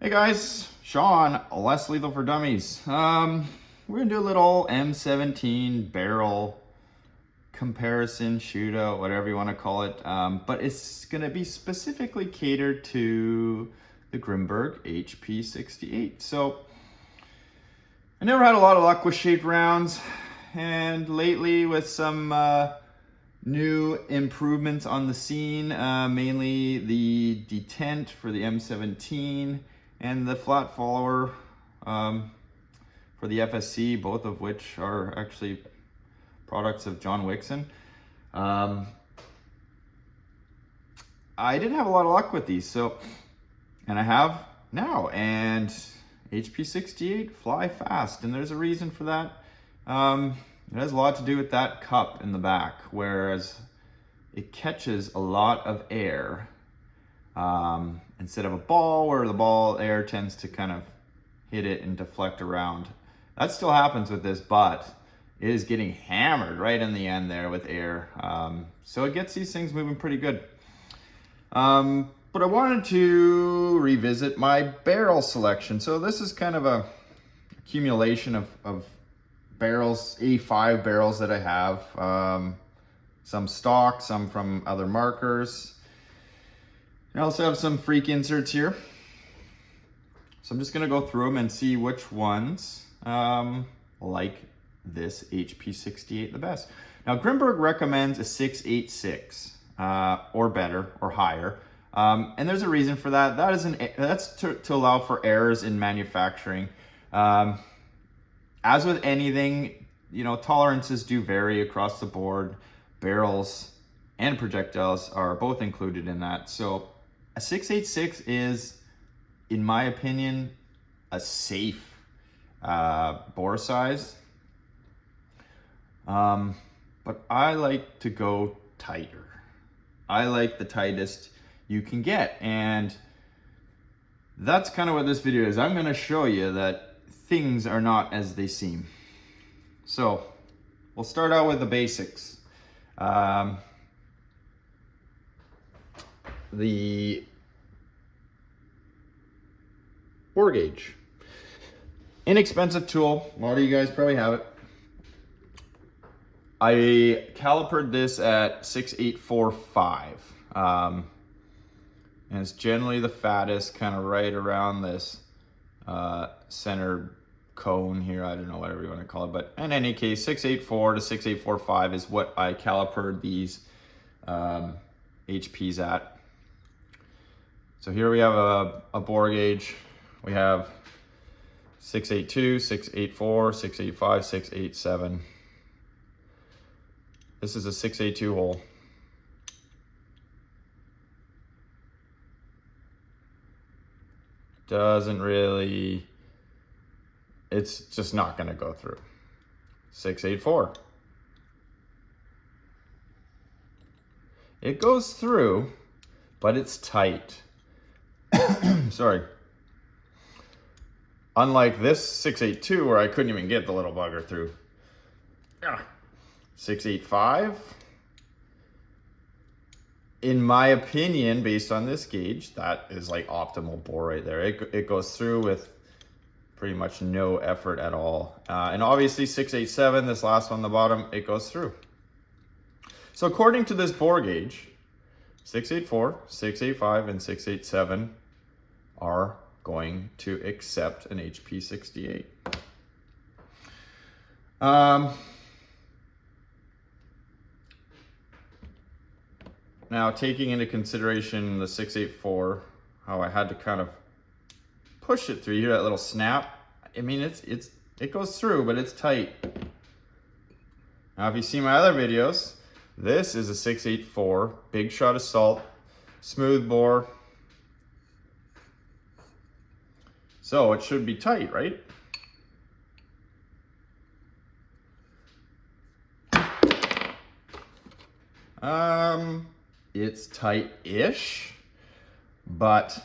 Hey guys, Sean, Less Lethal for Dummies. We're gonna do a little M17 barrel comparison, shootout, whatever you want to call it. But it's gonna be specifically catered to the Grimburg Hp68. So I never had a lot of luck with shaped rounds, and lately with some new improvements on the scene, mainly the detent for the M17 and the flat follower for the FSC, both of which are actually products of John Wixon. I didn't have a lot of luck with these, and I have now, and Hp68 fly fast, and there's a reason for that. It has a lot to do with that cup in the back, whereas it catches a lot of air instead of a ball where the ball air tends to kind of hit it and deflect around. That still happens with this, but it is getting hammered right in the end there with air. So it gets these things moving pretty good. But I wanted to revisit my barrel selection. So this is kind of a accumulation of barrels, 85 barrels that I have. Some stock, some from other markers. I also have some freak inserts here. So I'm just gonna go through them and see which ones like this Hp68 the best. Now Grimburg recommends a 686 or better or higher. And there's a reason for that. That's to allow for errors in manufacturing. As with anything, you know, tolerances do vary across the board. Barrels and projectiles are both included in that. So a 686 is, in my opinion, a safe bore size. But I like to go tighter. I like the tightest you can get. And that's kind of what this video is. I'm going to show you that things are not as they seem. So we'll start out with the basics. The bore gauge. Inexpensive tool. A lot of you guys probably have it. I calipered this at 6845. And it's generally the fattest, kind of right around this center cone here. I don't know, whatever you want to call it. But in any case, 684 to 6845 is what I calipered these HPs at. So here we have a bore gauge. We have 682, 684, 685, 687. This is a 682 hole. Doesn't really, it's just not going to go through. 684. It goes through, but it's tight. Sorry. Unlike this 682 where I couldn't even get the little bugger through. 685. In my opinion, based on this gauge, that is like optimal bore right there. It goes through with pretty much no effort at all. And obviously 687, this last one on the bottom, it goes through. So according to this bore gauge, 684, 685, and 687 are going to accept an Hp68. Now, taking into consideration the 684, how I had to kind of push it through. You hear that little snap? I mean, it goes through, but it's tight. Now, if you see my other videos, this is a 684, big shot of salt, smooth bore. So it should be tight, right? It's tight-ish, but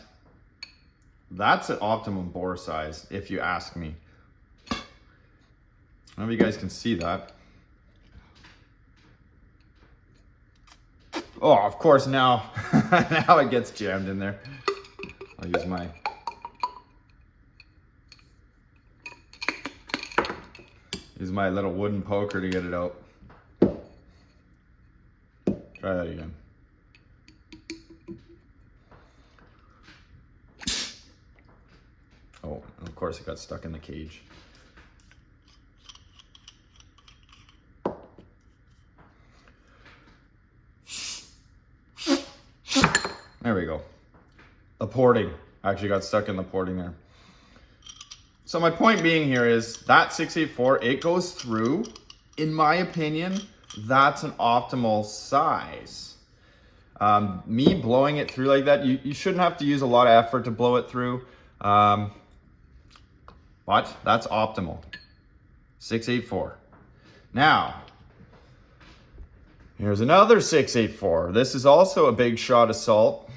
that's an optimum bore size, if you ask me. I don't know if you guys can see that. Oh, of course, now, now it gets jammed in there. I'll use my Use my little wooden poker to get it out. Try that again. Oh, and of course it got stuck in the cage. There we go. The porting. Actually got stuck in the porting there. So my point being here is that 684, it goes through. In my opinion, that's an optimal size. Me blowing it through like that, you shouldn't have to use a lot of effort to blow it through. But that's optimal. 684. Now, here's another 684. This is also a big shot assault.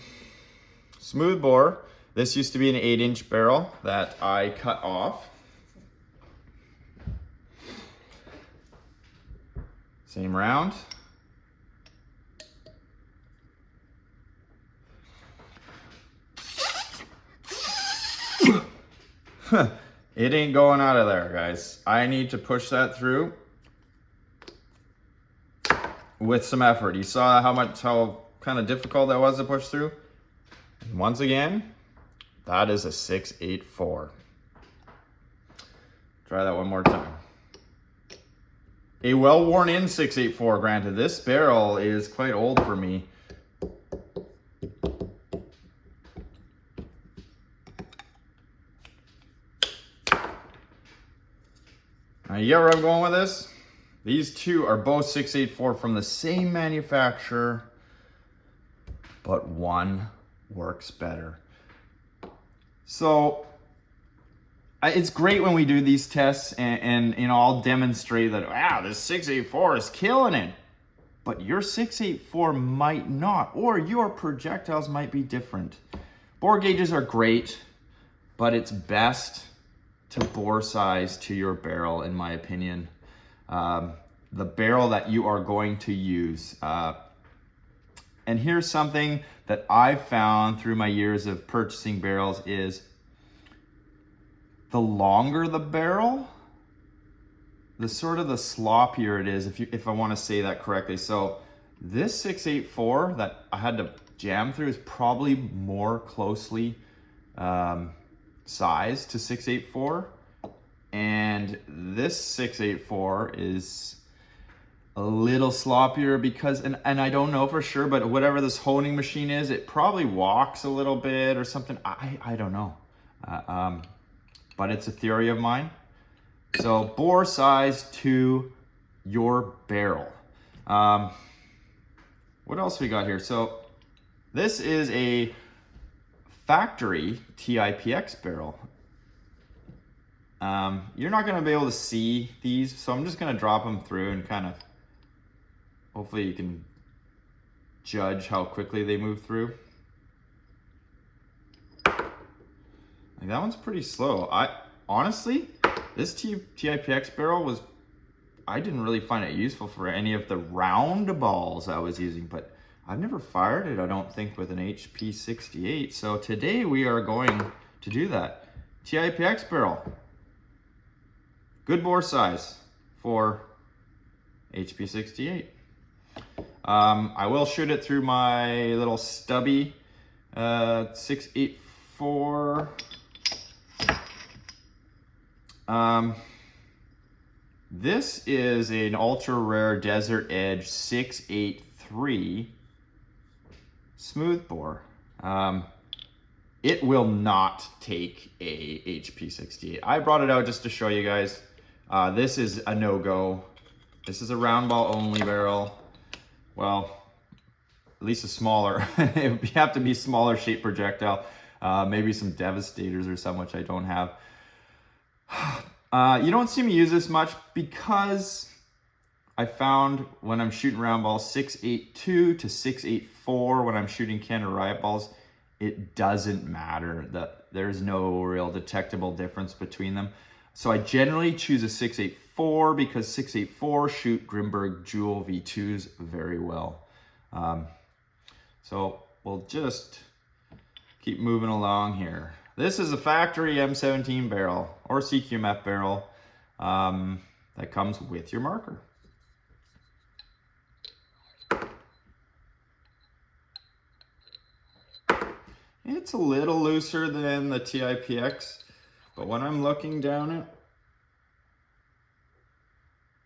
Smooth bore. This used to be an 8-inch barrel that I cut off. Same round. It ain't going out of there, guys. I need to push that through with some effort. You saw how kind of difficult that was to push through. And once again, that is a 684. Try that one more time. A well worn in 684, granted. This barrel is quite old for me. Now, you get where I'm going with this? These two are both 684 from the same manufacturer, but one works better. So it's great when we do these tests and you know, I'll demonstrate that, wow, this 684 is killing it. But your 684 might not, or your projectiles might be different. Bore gauges are great, but it's best to bore size to your barrel, in my opinion. The barrel that you are going to use. And here's something that I've found through my years of purchasing barrels is the longer the barrel, the sort of the sloppier it is, if I want to say that correctly. So this 684 that I had to jam through is probably more closely sized to 684. And this 684 is a little sloppier because, and I don't know for sure, but whatever this honing machine is, it probably walks a little bit or something. I don't know. But it's a theory of mine. So bore size to your barrel. What else we got here? So this is a factory TIPX barrel. You're not going to be able to see these, so I'm just going to drop them through and kind of, hopefully you can judge how quickly they move through. Like that one's pretty slow. Honestly, this TIPX barrel I didn't really find it useful for any of the round balls I was using, but I've never fired it, I don't think, with an HP68. So today we are going to do that. TIPX barrel. Good bore size for HP68. I will shoot it through my little stubby 684. This is an ultra rare Desert Edge 683 smooth bore. It will not take a HP68. I brought it out just to show you guys. This is a no-go. This is a round ball only barrel. Well, at least a smaller. It would have to be smaller shape projectile. Maybe some Devastators or some, which I don't have. You don't see me use this much because I found when I'm shooting round balls 682 to 684, when I'm shooting Canada Riot balls, it doesn't matter. There's no real detectable difference between them. So I generally choose a 684 because 684 shoot Grimburg Jewel V2s very well. So we'll just keep moving along here. This is a factory M17 barrel or CQMF barrel. that comes with your marker. It's a little looser than the TIPX, but when I'm looking down it,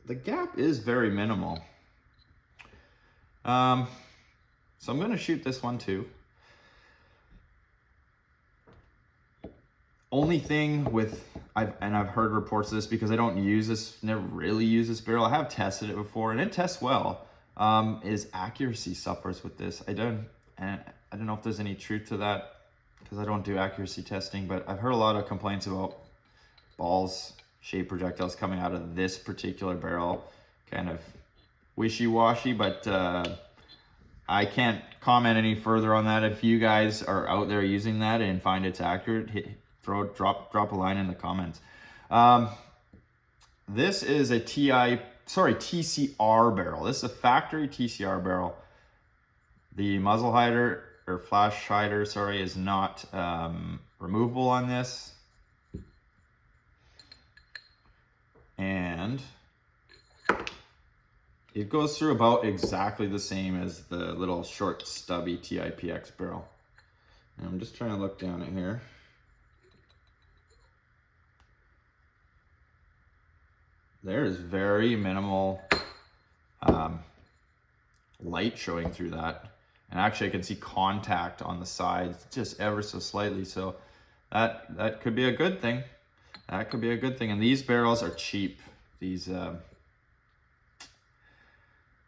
the gap is very minimal. So I'm going to shoot this one too. Only thing with, I've heard reports of this because I don't use this, never really use this barrel. I have tested it before and it tests well. Is accuracy suffers with this. I don't know if there's any truth to that because I don't do accuracy testing, but I've heard a lot of complaints about balls, shaped projectiles coming out of this particular barrel, kind of wishy-washy, but I can't comment any further on that. If you guys are out there using that and find it's accurate, drop a line in the comments. This is a TCR barrel. This is a factory TCR barrel. The muzzle hider or flash hider, sorry, is not removable on this. And it goes through about exactly the same as the little short stubby TIPX barrel. And I'm just trying to look down at here. There is very minimal light showing through that. And actually I can see contact on the sides just ever so slightly. So that could be a good thing. That could be a good thing. And these barrels are cheap. These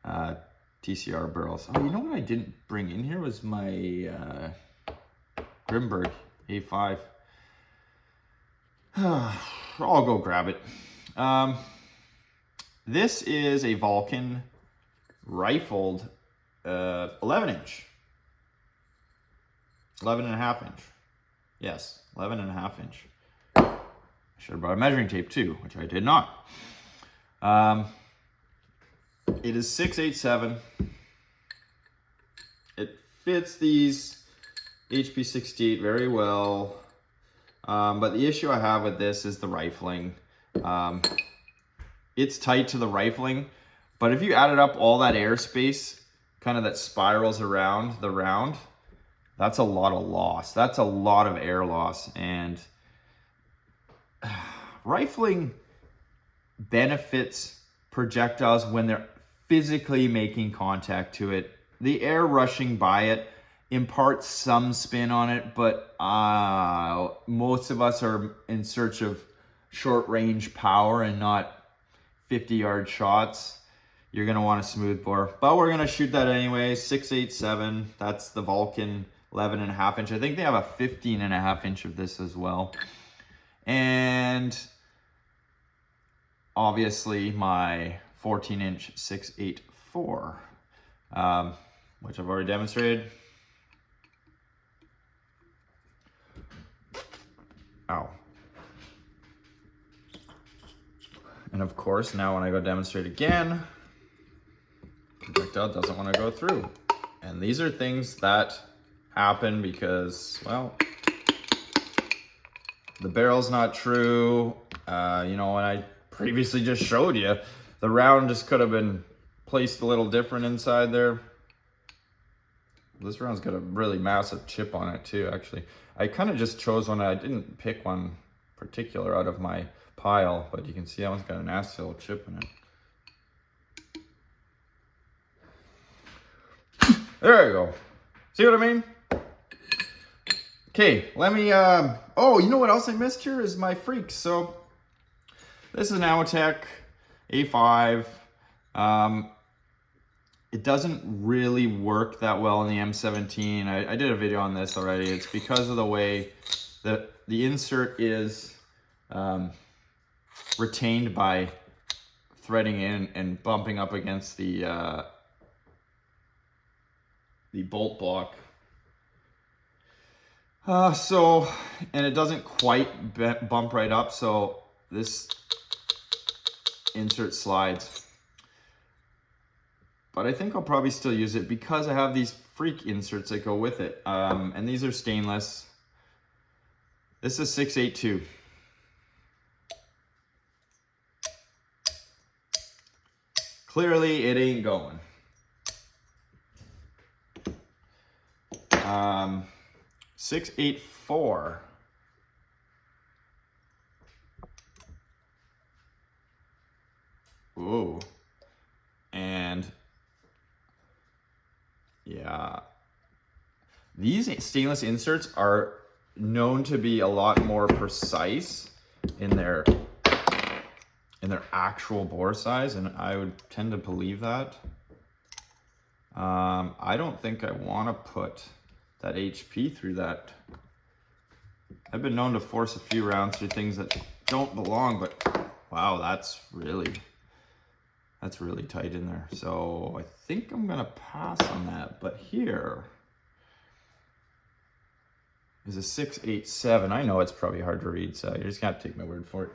TCR barrels. Oh, you know what I didn't bring in here was my Grimburg A5. I'll go grab it. This is a Valken rifled 11-inch. 11.5 inch. Yes, 11.5 inch. I should have brought a measuring tape too, which I did not. It is 6.87. It fits these HP68 very well. But the issue I have with this is the rifling. It's tight to the rifling, but if you added up all that airspace, kind of that spirals around the round, that's a lot of loss. That's a lot of air loss. And rifling benefits projectiles when they're physically making contact to it. The air rushing by it imparts some spin on it, but most of us are in search of short range power and not 50-yard shots. You're gonna want a smooth bore, but we're gonna shoot that anyway. 6.87, that's the Valken 11.5 inch. I think they have a 15.5 inch of this as well. And obviously my 14-inch 6.84, which I've already demonstrated. Ow. And of course, now when I go demonstrate again, projectile doesn't want to go through. And these are things that happen because, well, the barrel's not true. You know, when I previously just showed you, the round just could have been placed a little different inside there. This round's got a really massive chip on it too, actually. I kind of just chose one. I didn't pick one particular out of my pile, but you can see that one's got a nasty little chip in it. There you go. See what I mean? Okay, let me, oh, you know what else I missed here is my freaks. So this is an Amatec A5. It doesn't really work that well in the M17. I did a video on this already. It's because of the way that the insert is retained by threading in and bumping up against the bolt block. And it doesn't quite bump right up, so this insert slides. But I think I'll probably still use it because I have these freak inserts that go with it. And these are stainless. This is 682. Clearly it ain't going. 684. Ooh. And yeah, these stainless inserts are known to be a lot more precise in their actual bore size, and I would tend to believe that. I don't think I want to put that HP through that. I've been known to force a few rounds through things that don't belong, but wow, that's really tight in there. So I think I'm gonna pass on that, but here is a 687. I know it's probably hard to read, so you're just gonna have to take my word for it.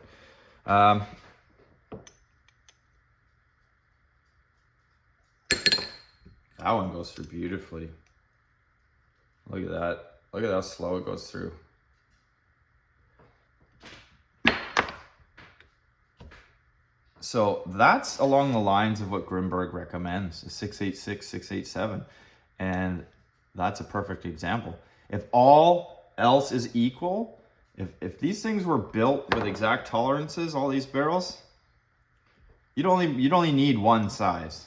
That one goes through beautifully. Look at that. Look at how slow it goes through. So that's along the lines of what Grimburg recommends, a 686, 687. And that's a perfect example. If all else is equal, if these things were built with exact tolerances, all these barrels, you'd only need one size.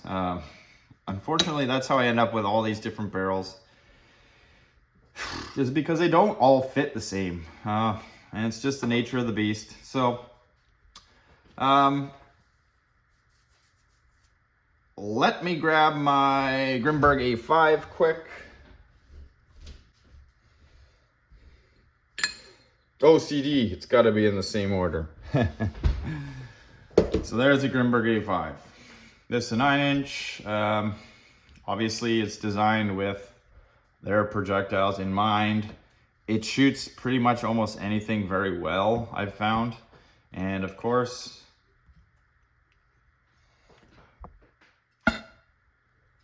Unfortunately, that's how I end up with all these different barrels. Is because they don't all fit the same. And it's just the nature of the beast. So, let me grab my Grimburg A5 quick. OCD, it's got to be in the same order. So there's the Grimburg A5. This is a 9-inch. Obviously, it's designed with their projectiles in mind. It shoots pretty much almost anything very well, I've found. And of course,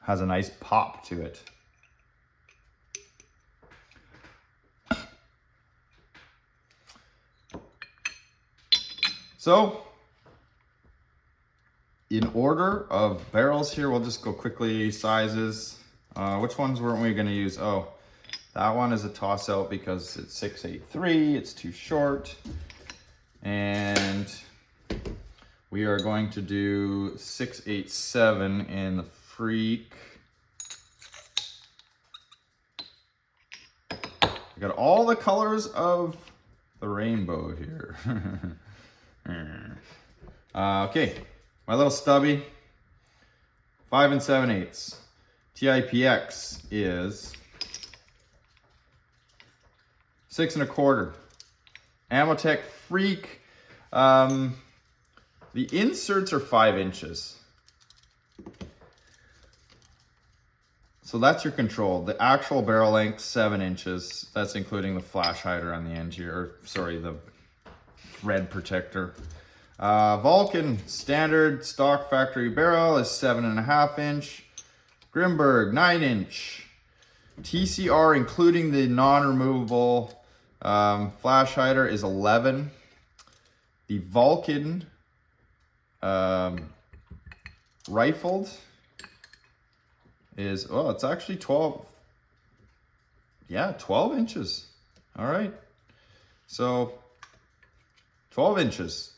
has a nice pop to it. So, in order of barrels here, we'll just go quickly sizes. Which ones weren't we gonna use? Oh, that one is a toss out because it's 683, it's too short. And we are going to do 687 in the Freak. We got all the colors of the rainbow here. Okay, my little stubby, 5 7/8. TIPX is 6 1/4. Amotech Freak. The inserts are 5 inches. So that's your control. The actual barrel length, 7 inches. That's including the flash hider on the end here, or sorry, the red protector. Valken standard stock factory barrel is 7.5 inch. Grimburg 9-inch. TCR including the non-removable flash hider is 11. The Valken rifled is, oh, it's actually 12. Yeah, 12 inches. All right. So 12 inches.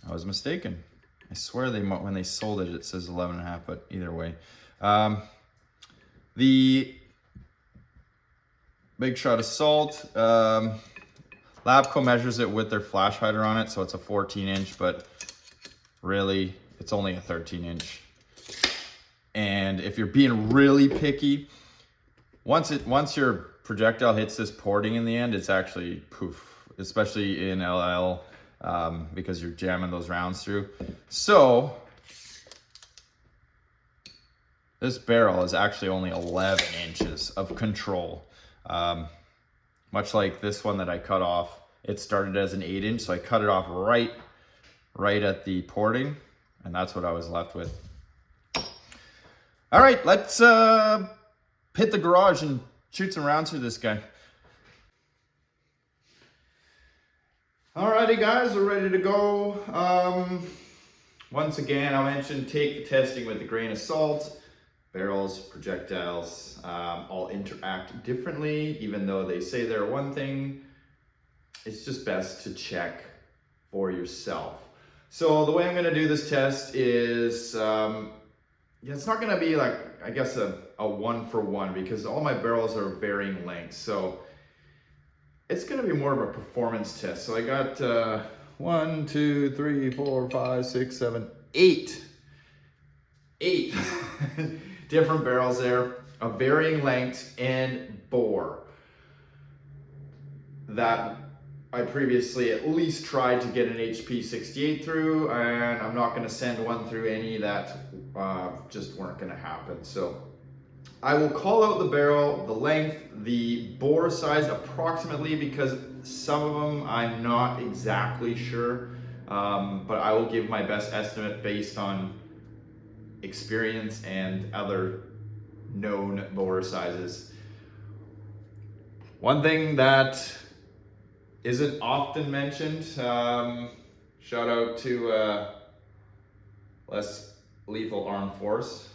I was mistaken. I swear when they sold it, it says 11.5, but either way. The Big Shot Assault, Labco measures it with their flash hider on it, so it's a 14-inch, but really, it's only a 13-inch. And if you're being really picky, once your projectile hits this porting in the end, it's actually poof, especially in LL, because you're jamming those rounds through. So this barrel is actually only 11 inches of control. Much like this one that I cut off, it started as an 8-inch, so I cut it off right at the porting, and that's what I was left with. All right, let's hit the garage and shoot some rounds through this guy. Alrighty guys, we're ready to go. once again, I'll mention, take the testing with a grain of salt. Barrels, projectiles, all interact differently, even though they say they're one thing. It's just best to check for yourself. So the way I'm gonna do this test is, it's not gonna be like, I guess, a 1-for-1, because all my barrels are varying lengths. So it's gonna be more of a performance test. So I got 1, 2, 3, 4, 5, 6, 7, 8 different barrels there of varying lengths and bore that I previously at least tried to get an HP68 through, and I'm not going to send one through any that just weren't going to happen. So I will call out the barrel, the length, the bore size approximately, because some of them I'm not exactly sure, but I will give my best estimate based on experience and other known bore sizes. One thing that isn't often mentioned, shout out to Less Lethal Armed Force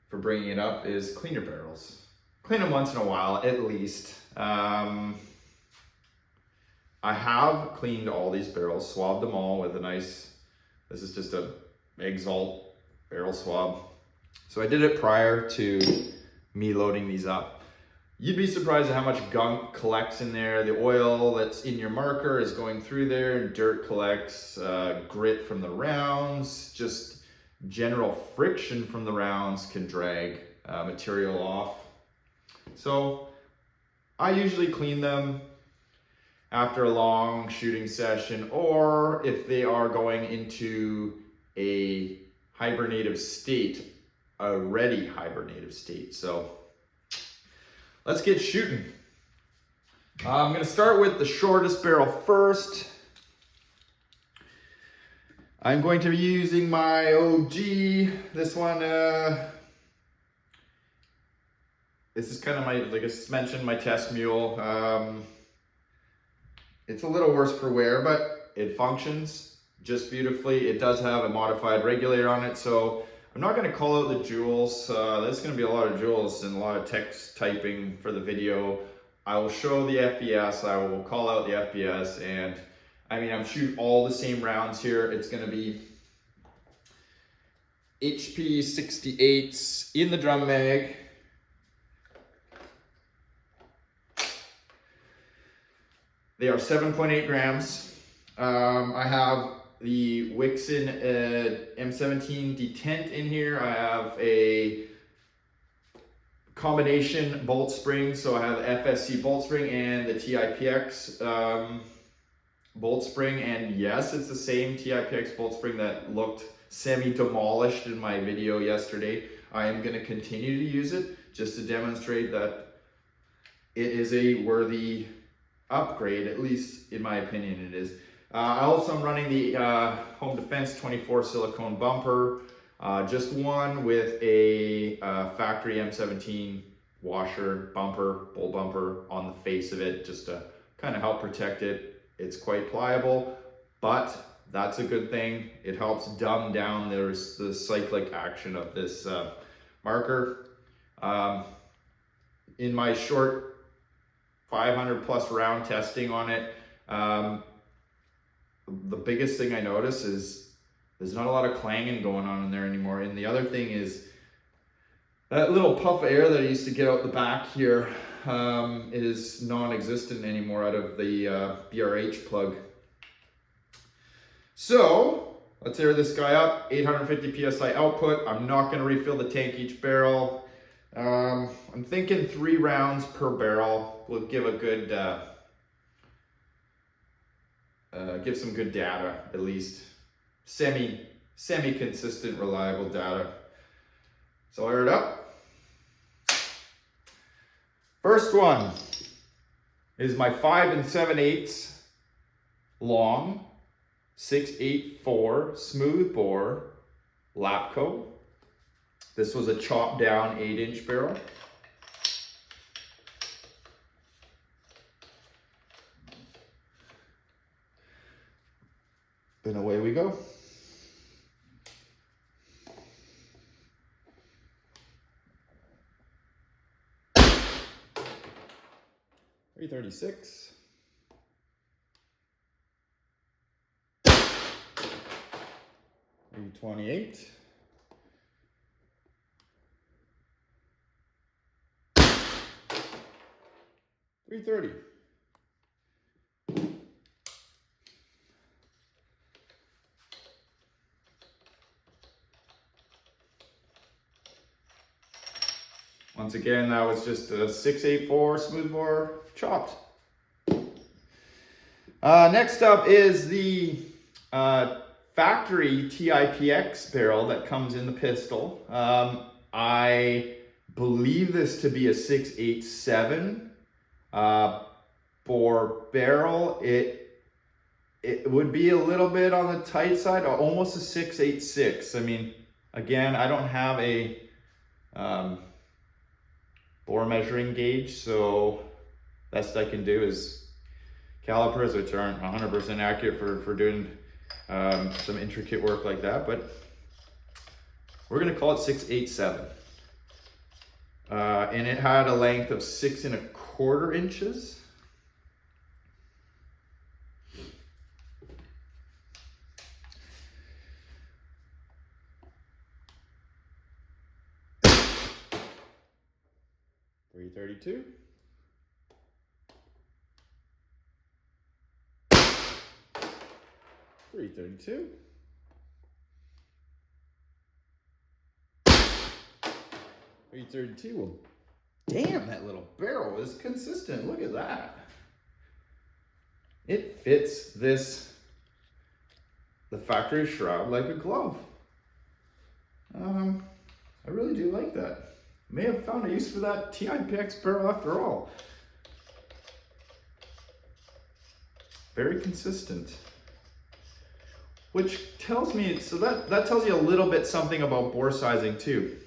for bringing it up, is clean your barrels. Clean them once in a while, at least. I have cleaned all these barrels, swabbed them all with a nice, this is just a Exalt barrel swab. So I did it prior to me loading these up. You'd be surprised at how much gunk collects in there. The oil that's in your marker is going through there, and dirt collects, grit from the rounds, just general friction from the rounds can drag material off. So I usually clean them after a long shooting session, or if they are going into a hibernative state, a ready hibernative state. So let's get shooting. I'm going to start with the shortest barrel first. I'm going to be using my OG. This one, this is kind of my, like I mentioned, my test mule. It's a little worse for wear, but it functions just beautifully. It does have a modified regulator on it, so I'm not going to call out the joules. There's going to be a lot of joules and a lot of text typing for the video. I will show the FPS, I will call out the FPS, and I mean, I'm shooting all the same rounds here. It's going to be HP68s in the drum mag. They are 7.8 grams. I have the Wixon M17 detent in here. I have a combination bolt spring, so I have the FSC bolt spring and the TIPX bolt spring, and yes, it's the same TIPX bolt spring that looked semi-demolished in my video yesterday. I am going to continue to use it just to demonstrate that it is a worthy upgrade, at least in my opinion it is. I also am running the Home Defense 24 silicone bumper, just one with a factory M17 washer bumper, bull bumper on the face of it, just to kind of help protect it. It's quite pliable, but that's a good thing. It helps dumb down the cyclic action of this marker. In my short 500 plus round testing on it, the biggest thing I notice is there's not a lot of clanging going on in there anymore. And the other thing is that little puff of air that I used to get out the back here is non-existent anymore out of the BRH plug. So let's air this guy up. 850 PSI output. I'm not going to refill the tank each barrel. I'm thinking 3 rounds per barrel will give a good, give some good data, at least semi-consistent, reliable data. So air it up. First one is my 5 7/8 long 684 smooth bore Lapco. This was a chopped down 8-inch barrel. And away we go. 336. 328. 330. Once again, that was just a 684 smoothbore chopped. Next up is the factory TIPX barrel that comes in the pistol. I believe this to be a 687 bore barrel. It would be a little bit on the tight side, almost a 686. I mean, again, I don't have a bore measuring gauge, so best I can do is calipers, which aren't 100% accurate for doing some intricate work like that, but we're gonna call it 687. And it had a length of 6 1/4 inches. .332. 332. 332. Well, damn, that little barrel is consistent. Look at that. It fits the factory shroud like a glove. I really do like that. May have found a use for that TIPX barrel after all. Very consistent. Which tells me, so that tells you a little bit something about bore sizing too.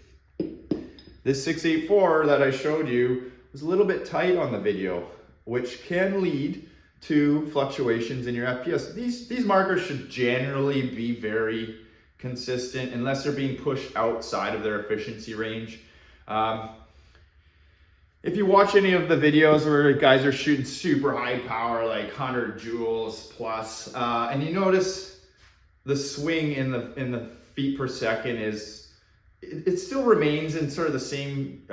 This 684 that I showed you was a little bit tight on the video, which can lead to fluctuations in your FPS. These markers should generally be very consistent unless they're being pushed outside of their efficiency range. If you watch any of the videos where guys are shooting super high power, like 100 joules plus, and you notice the swing in the feet per second it still remains in sort of the same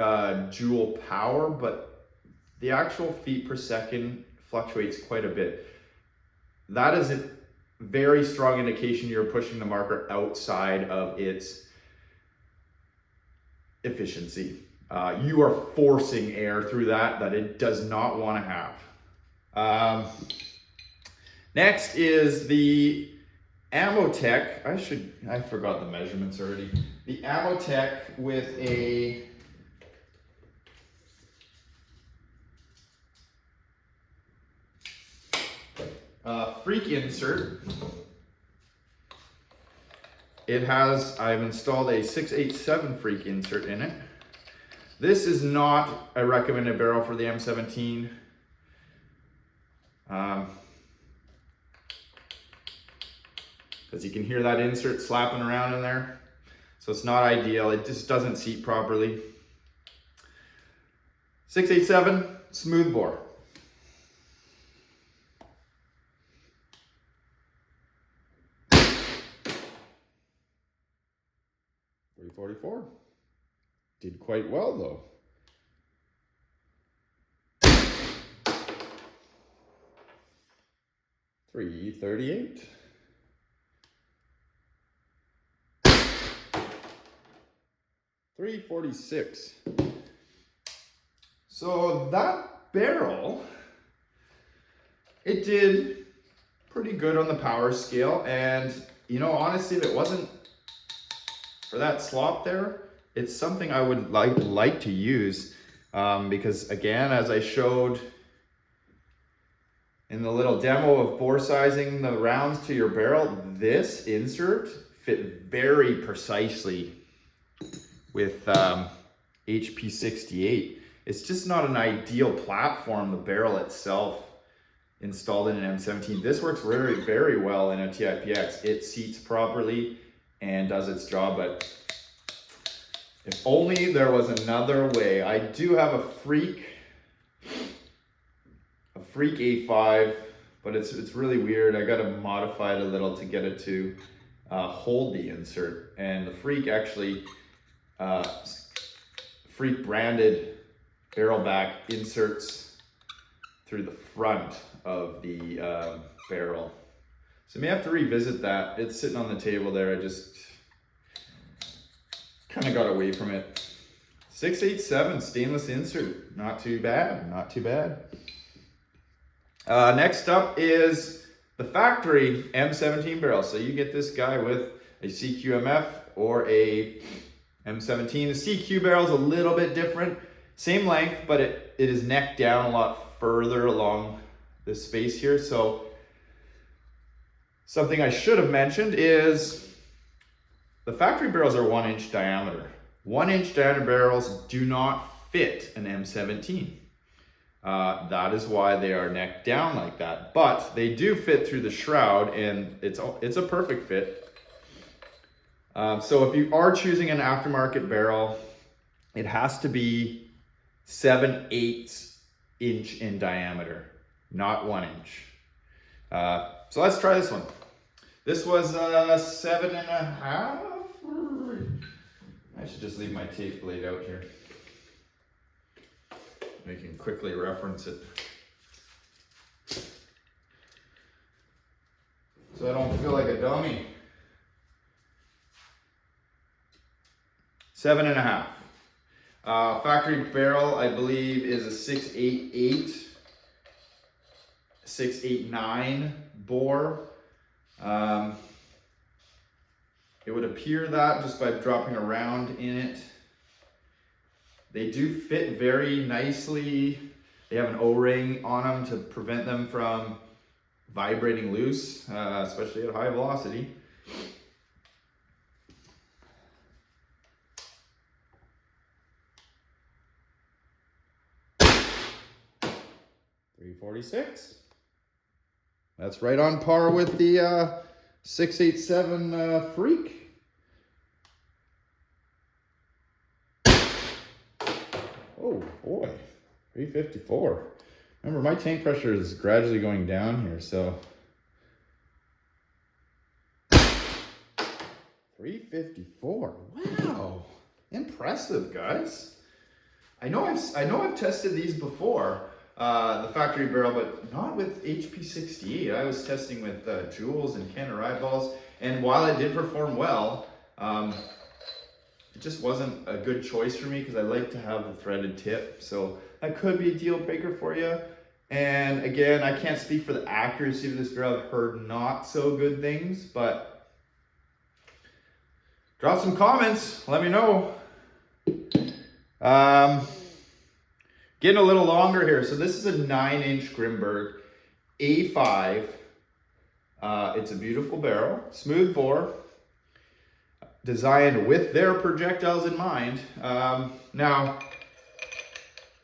joule power, but the actual feet per second fluctuates quite a bit. That is a very strong indication you're pushing the marker outside of its efficiency. You are forcing air through that it does not want to have. Next is the Amotech. I forgot the measurements already. The Amotech with a freak insert. I've installed a 687 freak insert in it. This is not a recommended barrel for the M17. Because you can hear that insert slapping around in there. So it's not ideal. It just doesn't seat properly. 687 smooth bore. .344. Did quite well though. .338. .346. So that barrel, it did pretty good on the power scale, and you know, honestly, if it wasn't for that slop there, it's something I would like to use, because again, as I showed in the little demo of bore sizing the rounds to your barrel, this insert fit very precisely with HP68. It's just not an ideal platform, the barrel itself installed in an M17. This works very, very well in a TIPX. It seats properly and does its job, but if only there was another way. I do have a freak Freak A5, but it's really weird. I got to modify it a little to get it to hold the insert. And the Freak actually, Freak branded barrel back inserts through the front of the barrel. So I may have to revisit that. It's sitting on the table there. I just kind of got away from it. 687 stainless insert. Not too bad, not too bad. Next up is the factory M17 barrel. So you get this guy with a CQMF or a M17. The CQ barrel is a little bit different. Same length, but it is neck down a lot further along this space here. So something I should have mentioned is the factory barrels are 1 inch diameter. 1 inch diameter barrels do not fit an M17. That is why they are neck down like that, but they do fit through the shroud, and it's a perfect fit. So if you are choosing an aftermarket barrel, it has to be 7/8 inch in diameter, not 1 inch. So let's try this one. This was 7.5. I should just leave my tape laid out here. We can quickly reference it. So I don't feel like a dummy. 7.5. Factory barrel, I believe, is a 688, 689 bore. It would appear that just by dropping around in it. They do fit very nicely. They have an O-ring on them to prevent them from vibrating loose, especially at high velocity. .346. That's right on par with the 687 Freak. Oh boy, 354. Remember, my tank pressure is gradually going down here, so 354. Wow, impressive, guys. I know I've tested these before, the factory barrel, but not with HP68. I was testing with Joules and Kenner eyeballs, and while it did perform well, it just wasn't a good choice for me because I like to have the threaded tip. So that could be a deal breaker for you. And again, I can't speak for the accuracy of this barrel. I've heard not so good things, but drop some comments. Let me know. Getting a little longer here. So this is a 9-inch Grimburg A5. It's a beautiful barrel, smooth bore, designed with their projectiles in mind. Now,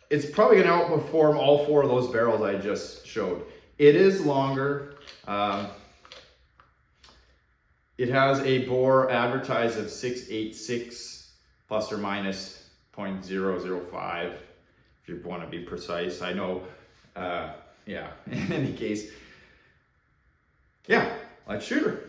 it's probably going to outperform all 4 of those barrels I just showed. It is longer. It has a bore advertised of 686 plus or minus 0.005. If you want to be precise. I know, yeah, in any case, yeah, let's shoot her.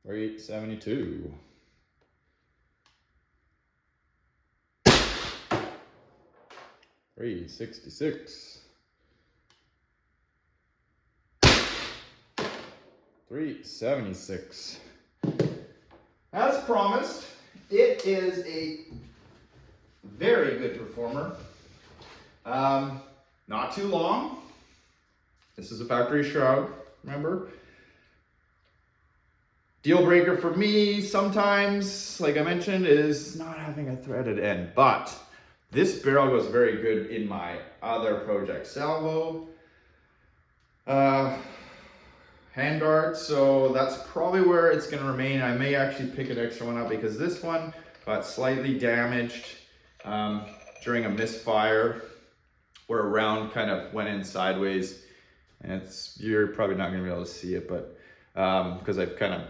372. 366. 376. As promised, it is a very good performer. Not too long. This is a factory shroud, remember? Deal breaker for me sometimes, like I mentioned, is not having a threaded end, but this barrel goes very good in my other project salvo. Handguard, so that's probably where it's going to remain. I may actually pick an extra one up because this one got slightly damaged during a misfire where a round kind of went in sideways, and you're probably not going to be able to see it, but because I've kind of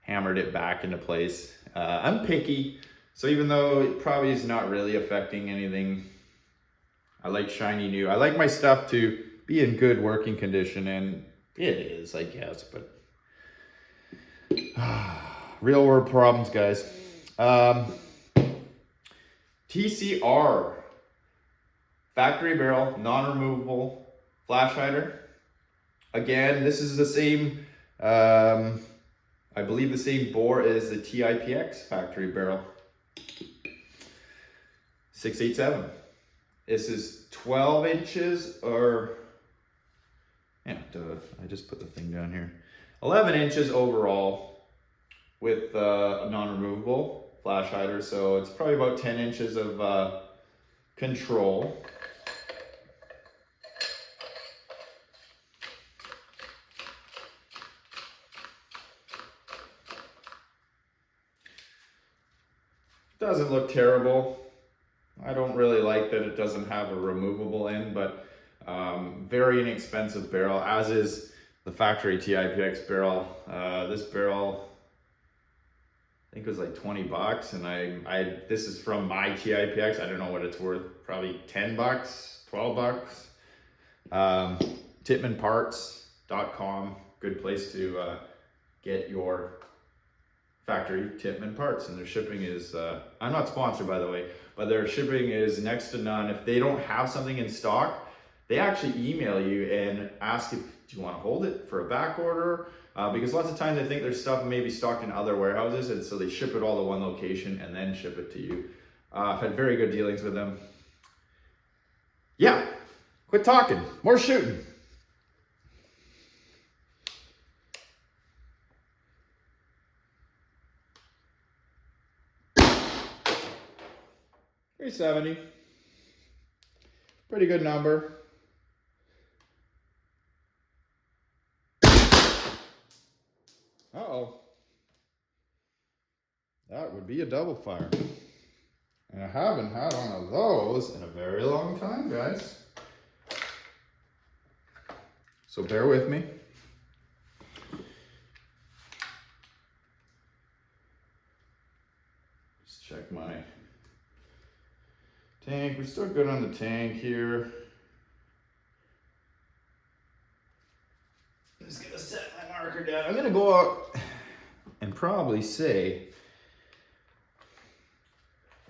hammered it back into place. I'm picky, so even though it probably is not really affecting anything, I like shiny new. I like my stuff to be in good working condition, and it is, I guess, but real world problems, guys. TCR, factory barrel, non-removable flash hider. Again, this is the same, I believe the same bore as the TIPX factory barrel. 687. This is 12 inches, or, yeah, I just put the thing down here. 11 inches overall with a non-removable flash hider, so it's probably about 10 inches of control. Doesn't look terrible. I don't really like that it doesn't have a removable end, but very inexpensive barrel, as is the factory TIPX barrel. This barrel, I think it was like 20 bucks, and this is from my TIPX. I don't know what it's worth, probably 10 bucks, 12 bucks. Titmanparts.com, good place to get your factory Titman parts, and their shipping is, I'm not sponsored by the way, but their shipping is next to none. If they don't have something in stock, they actually email you and ask if do you want to hold it for a back order, because lots of times I think their stuff may be stocked in other warehouses, and so they ship it all to one location and then ship it to you. I've had very good dealings with them. Yeah, quit talking, more shooting. $370, pretty good number. Uh-oh, that would be a double fire. And I haven't had one of those in a very long time, guys. So bear with me. Just check my tank. We're still good on the tank here. I'm just gonna set my marker down. I'm gonna go out and probably say,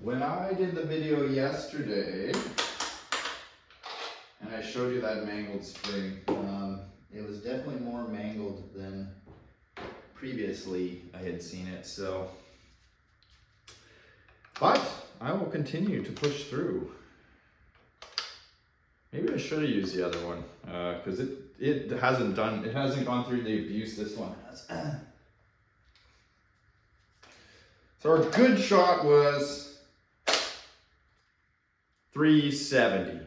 when I did the video yesterday and I showed you that mangled spring, it was definitely more mangled than previously I had seen it. So, but I will continue to push through. Maybe I should have used the other one, because it hasn't gone through the abuse this one has. So our good shot was 370.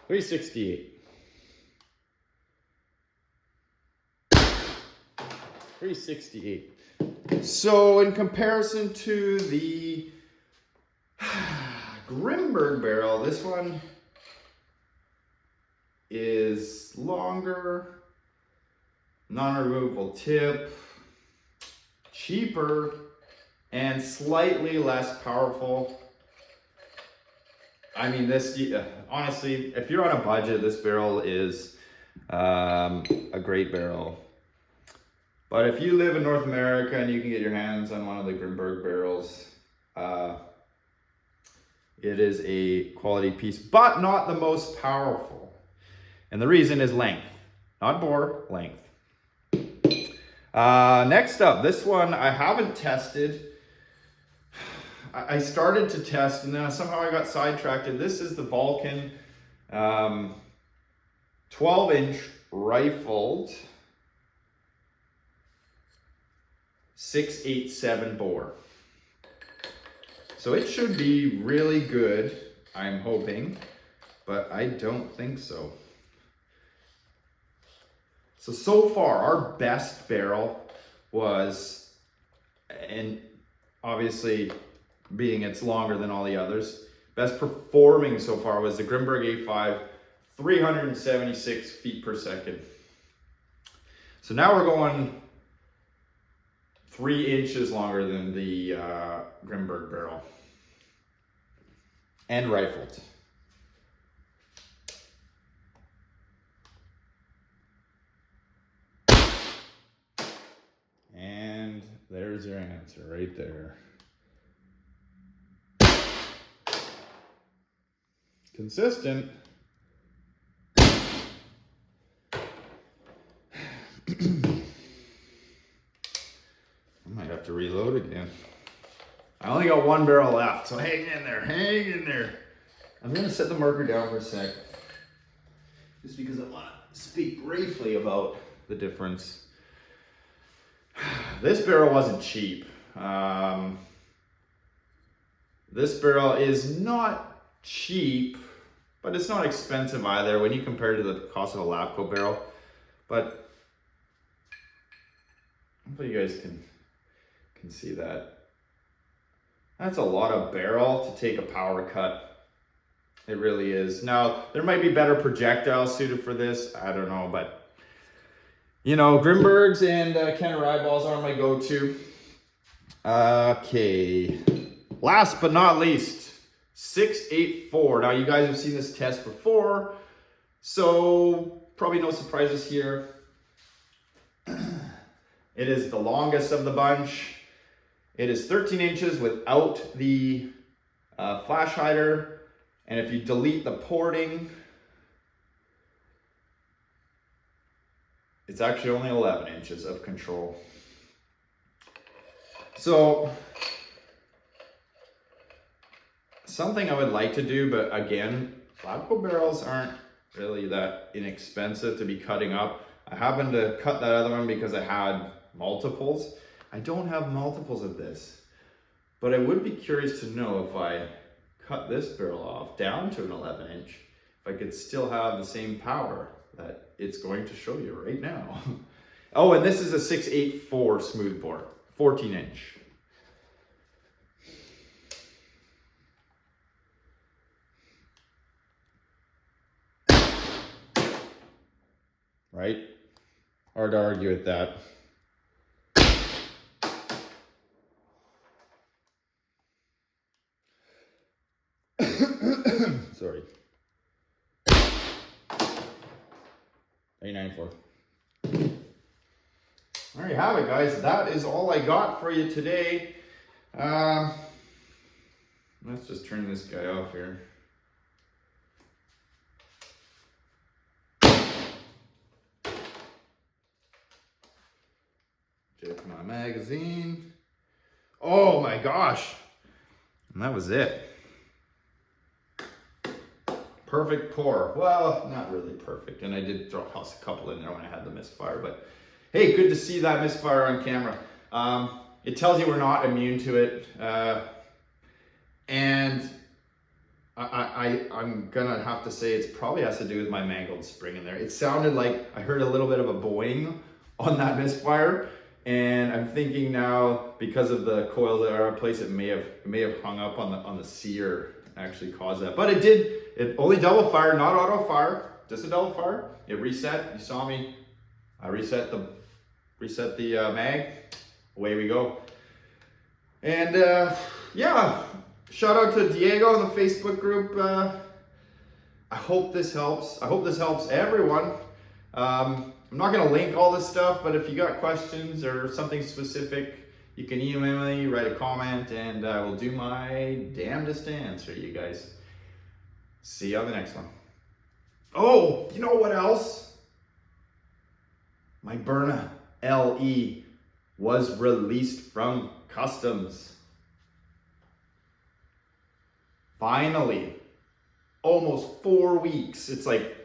$368. $368. So in comparison to the Grimburg barrel, this one is longer, non-removable tip, cheaper, and slightly less powerful. I mean, this, honestly, if you're on a budget, this barrel is a great barrel. But if you live in North America and you can get your hands on one of the Grimburg barrels, it is a quality piece, but not the most powerful. And the reason is length, not bore, length. Next up, this one I haven't tested. I started to test and then somehow I got sidetracked. This is the Valken 12-inch rifled 687 bore. So it should be really good, I'm hoping, but I don't think so. So far, our best barrel and obviously being it's longer than all the others, Best performing so far was the Grimburg A5, 376 feet per second. So now we're going 3 inches longer than the Grimburg barrel. And rifled. And there's your answer right there. Consistent. I might have to reload again. I only got 1 barrel left, so hang in there, hang in there. I'm gonna set the marker down for a sec, just because I wanna speak briefly about the difference. This barrel wasn't cheap. This barrel is not cheap, but it's not expensive either when you compare it to the cost of a Lapco barrel. But hopefully you guys can see that. That's a lot of barrel to take a power cut. It really is. Now, there might be better projectiles suited for this. I don't know, but you know, Grimburgs and Kenner eyeballs are my go-to. Okay, last but not least, 684. Now, you guys have seen this test before, so probably no surprises here. It is the longest of the bunch. It is 13 inches without the flash hider. And if you delete the porting, it's actually only 11 inches of control. So, something I would like to do, but again, Lapco barrels aren't really that inexpensive to be cutting up. I happened to cut that other one because I had multiples. I don't have multiples of this, but I would be curious to know if I cut this barrel off down to an 11 inch, if I could still have the same power that it's going to show you right now. Oh, and this is a 684 smoothbore, 14 inch. Right? Hard to argue with that. Sorry. 394. There you have it, guys. That is all I got for you today. Let's just turn this guy off here. Check my magazine. Oh my gosh. And that was it. Perfect pour. Well, not really perfect. And I did toss a couple in there when I had the misfire. But hey, good to see that misfire on camera. It tells you we're not immune to it. And I'm gonna have to say it probably has to do with my mangled spring in there. It sounded like I heard a little bit of a boing on that misfire. And I'm thinking now, because of the coils that are in place, it may have hung up on the sear, actually caused that. But it did. It only double fire, not auto fire, just a double fire. It reset. You saw me. I reset the mag. Away we go. And yeah, shout out to Diego in the Facebook group. I hope this helps. I hope this helps everyone. I'm not going to link all this stuff, but if you got questions or something specific, you can email me, write a comment, and I will do my damnedest to answer you guys. See you on the next one. Oh, you know what else? My Berna LE was released from customs. Finally. Almost 4 weeks. It's like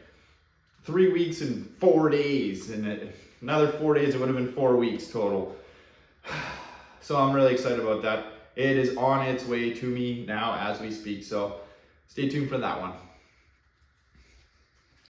3 weeks and 4 days, and another 4 days, it would have been 4 weeks total. So I'm really excited about that. It is on its way to me now as we speak, so stay tuned for that one.